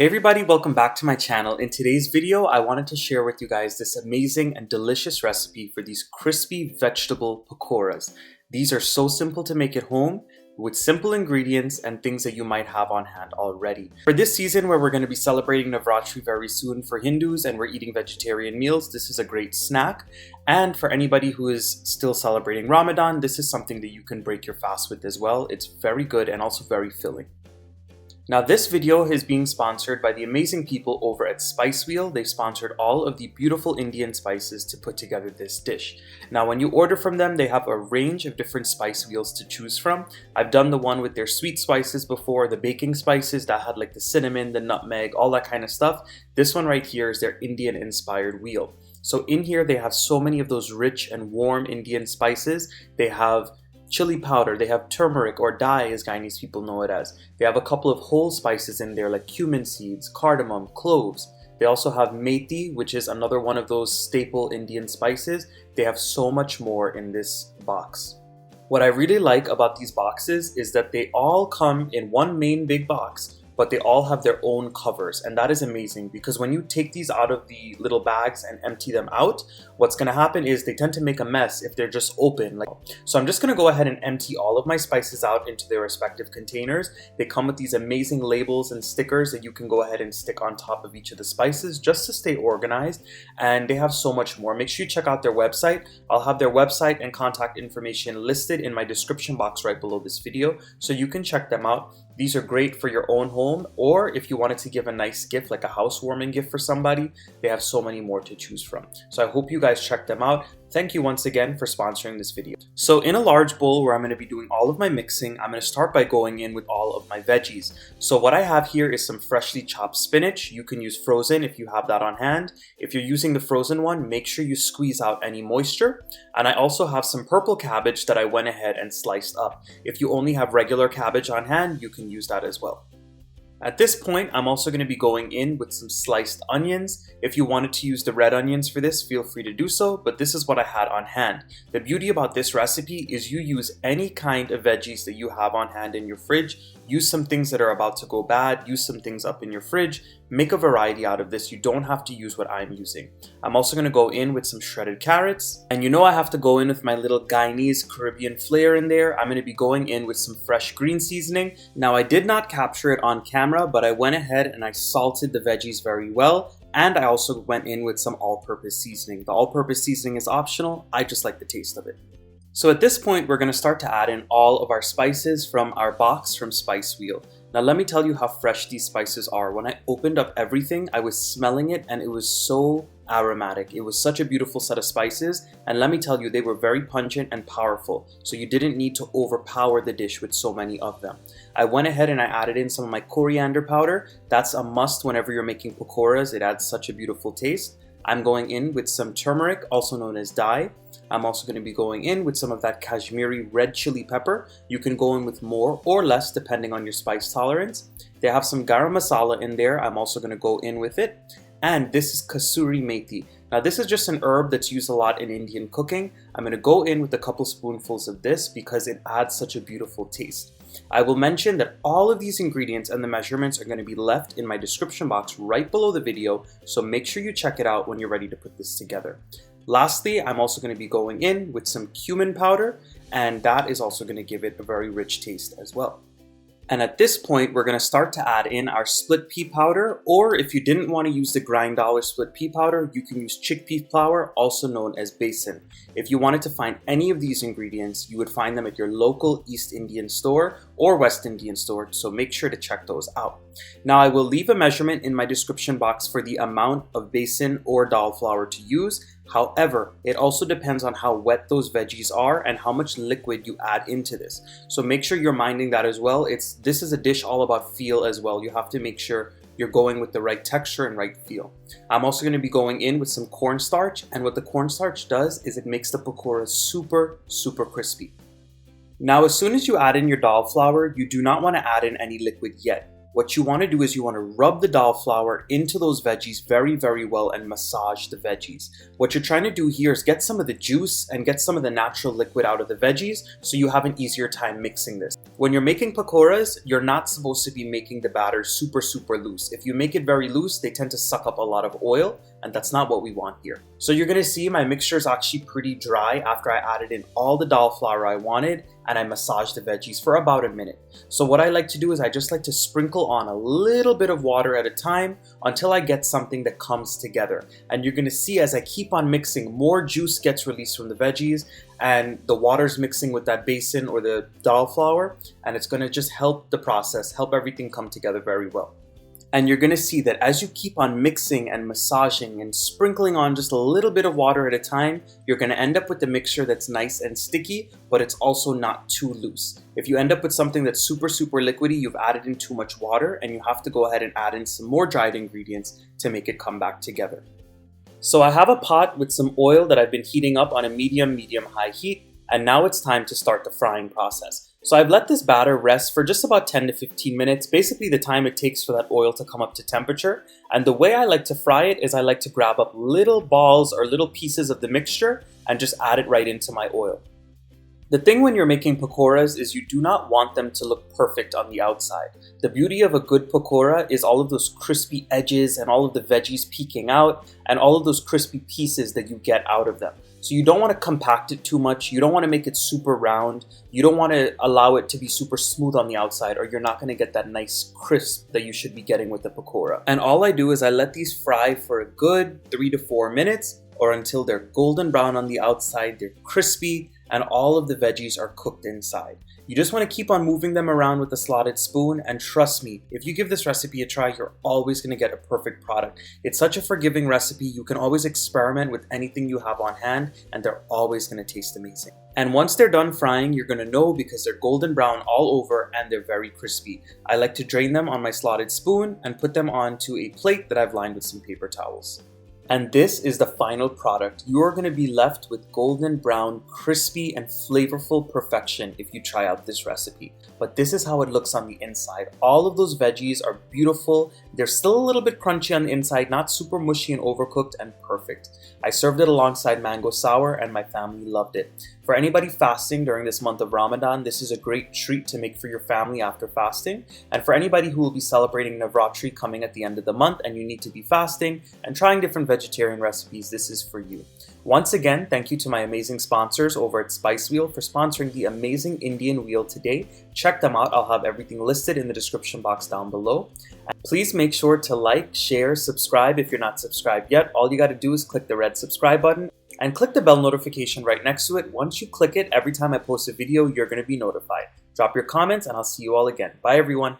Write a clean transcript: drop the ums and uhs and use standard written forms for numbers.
Hey everybody, welcome back to my channel. In today's video, I wanted to share with you guys this amazing and delicious recipe for these crispy vegetable pakoras. These are so simple to make at home with simple ingredients and things that you might have on hand already. For this season where we're going to be celebrating Navratri very soon for Hindus and we're eating vegetarian meals, this is a great snack. And for anybody who is still celebrating Ramadan, this is something that you can break your fast with as well. It's very good and also very filling. Now this video is being sponsored by the amazing people over at Spice Wheel. They sponsored all of the beautiful Indian spices to put together this dish. Now when you order from them, they have a range of different spice wheels to choose from. I've done the one with their sweet spices before, the baking spices that had like the cinnamon, the nutmeg, all that kind of stuff. This one right here is their Indian inspired wheel. So in here they have so many of those rich and warm Indian spices. They have chili powder, they have turmeric or dye as Guyanese people know it as. They have a couple of whole spices in there like cumin seeds, cardamom, cloves. They also have methi, which is another one of those staple Indian spices. They have so much more in this box. What I really like about these boxes is that they all come in one main big box, but they all have their own covers, and that is amazing because when you take these out of the little bags and empty them out, what's going to happen is they tend to make a mess if they're just open. So I'm just going to go ahead and empty all of my spices out into their respective containers. They come with these amazing labels and stickers that you can go ahead and stick on top of each of the spices just to stay organized, and they have so much more. Make sure you check out their website. I'll have their website and contact information listed in my description box right below this video so you can check them out. These are great for your own home, or if you wanted to give a nice gift like a housewarming gift for somebody, they have so many more to choose from. So I hope you guys check them out. Thank you once again for sponsoring this video. So in a large bowl where I'm going to be doing all of my mixing, I'm going to start by going in with all of my veggies. So what I have here is some freshly chopped spinach. You can use frozen if you have that on hand. If you're using the frozen one, make sure you squeeze out any moisture. And I also have some purple cabbage that I went ahead and sliced up. If you only have regular cabbage on hand, you can use that as well. At this point, I'm also going to be going in with some sliced onions. If you wanted to use the red onions for this, feel free to do so, but this is what I had on hand. The beauty about this recipe is you use any kind of veggies that you have on hand in your fridge. Use some things that are about to go bad, use some things up in your fridge, make a variety out of this. You don't have to use what I'm using. I'm also going to go in with some shredded carrots, and you know I have to go in with my little Guyanese Caribbean flair in there. I'm going to be going in with some fresh green seasoning. Now I did not capture it on camera, but I went ahead and I salted the veggies very well, and I also went in with some all-purpose seasoning. The all-purpose seasoning is optional, I just like the taste of it. So at this point, we're going to start to add in all of our spices from our box from Spice Wheel. Now let me tell you how fresh these spices are. When I opened up everything, I was smelling it and it was so aromatic. It was such a beautiful set of spices, and let me tell you, they were very pungent and powerful, so you didn't need to overpower the dish with so many of them. I went ahead and I added in some of my coriander powder. That's a must whenever you're making pakoras. It adds such a beautiful taste. I'm going in with some turmeric, also known as dye. I'm also going to be going in with some of that Kashmiri red chili pepper. You can go in with more or less depending on your spice tolerance. They have some garam masala in there. I'm also going to go in with it. And this is kasuri methi. Now this is just an herb that's used a lot in Indian cooking. I'm going to go in with a couple spoonfuls of this because it adds such a beautiful taste. I will mention that all of these ingredients and the measurements are going to be left in my description box right below the video, so make sure you check it out when you're ready to put this together. Lastly, I'm also going to be going in with some cumin powder, and that is also going to give it a very rich taste as well. And at this point, we're going to start to add in our split pea powder, or if you didn't want to use the grind or split pea powder, you can use chickpea flour, also known as besan. If you wanted to find any of these ingredients, you would find them at your local East Indian store or West Indian store, so make sure to check those out. Now I will leave a measurement in my description box for the amount of besan or dal flour to use. However, it also depends on how wet those veggies are and how much liquid you add into this. So make sure you're minding that as well. This is a dish all about feel as well. You have to make sure you're going with the right texture and right feel. I'm also going to be going in with some cornstarch, and what the cornstarch does is it makes the pakora super crispy. Now as soon as you add in your dal flour, you do not want to add in any liquid yet. What you want to do is you want to rub the dal flour into those veggies very, very well and massage the veggies. What you're trying to do here is get some of the juice and get some of the natural liquid out of the veggies so you have an easier time mixing this. When you're making pakoras, you're not supposed to be making the batter super, super loose. If you make it very loose, they tend to suck up a lot of oil, and that's not what we want here. So you're going to see my mixture is actually pretty dry after I added in all the dal flour I wanted and I massaged the veggies for about a minute. So what I like to do is I just like to sprinkle on a little bit of water at a time until I get something that comes together. And you're going to see as I keep on mixing, more juice gets released from the veggies and the water's mixing with that besan or the dal flour, and it's going to just help the process, help everything come together very well. And you're going to see that as you keep on mixing and massaging and sprinkling on just a little bit of water at a time, you're going to end up with a mixture that's nice and sticky, but it's also not too loose. If you end up with something that's super, super liquidy, you've added in too much water, and you have to go ahead and add in some more dried ingredients to make it come back together. So I have a pot with some oil that I've been heating up on a medium-high heat, and now it's time to start the frying process. So I've let this batter rest for just about 10 to 15 minutes, basically the time it takes for that oil to come up to temperature. And the way I like to fry it is I like to grab up little balls or little pieces of the mixture and just add it right into my oil. The thing when you're making pakoras is you do not want them to look perfect on the outside. The beauty of a good pakora is all of those crispy edges and all of the veggies peeking out and all of those crispy pieces that you get out of them. So you don't want to compact it too much. You don't want to make it super round. You don't want to allow it to be super smooth on the outside, or you're not going to get that nice crisp that you should be getting with the pakora. And all I do is I let these fry for a good 3 to 4 minutes, or until they're golden brown on the outside, they're crispy, and all of the veggies are cooked inside. You just want to keep on moving them around with a slotted spoon, and trust me, if you give this recipe a try, you're always going to get a perfect product. It's such a forgiving recipe. You can always experiment with anything you have on hand, and they're always going to taste amazing. And once they're done frying, you're going to know because they're golden brown all over and they're very crispy. I like to drain them on my slotted spoon and put them onto a plate that I've lined with some paper towels. And this is the final product. You are going to be left with golden brown, crispy, and flavorful perfection if you try out this recipe. But this is how it looks on the inside. All of those veggies are beautiful. They're still a little bit crunchy on the inside, not super mushy and overcooked, and perfect. I served it alongside mango sour and my family loved it. For anybody fasting during this month of Ramadan, this is a great treat to make for your family after fasting. And for anybody who will be celebrating Navratri coming at the end of the month and you need to be fasting and trying different vegetarian recipes, this is for you. Once again, thank you to my amazing sponsors over at Spice Wheel for sponsoring the amazing Indian wheel today. Check them out. I'll have everything listed in the description box down below. And please make sure to like, share, subscribe if you're not subscribed yet. All you got to do is click the red subscribe button and click the bell notification right next to it. Once you click it, every time I post a video, you're going to be notified. Drop your comments and I'll see you all again. Bye everyone.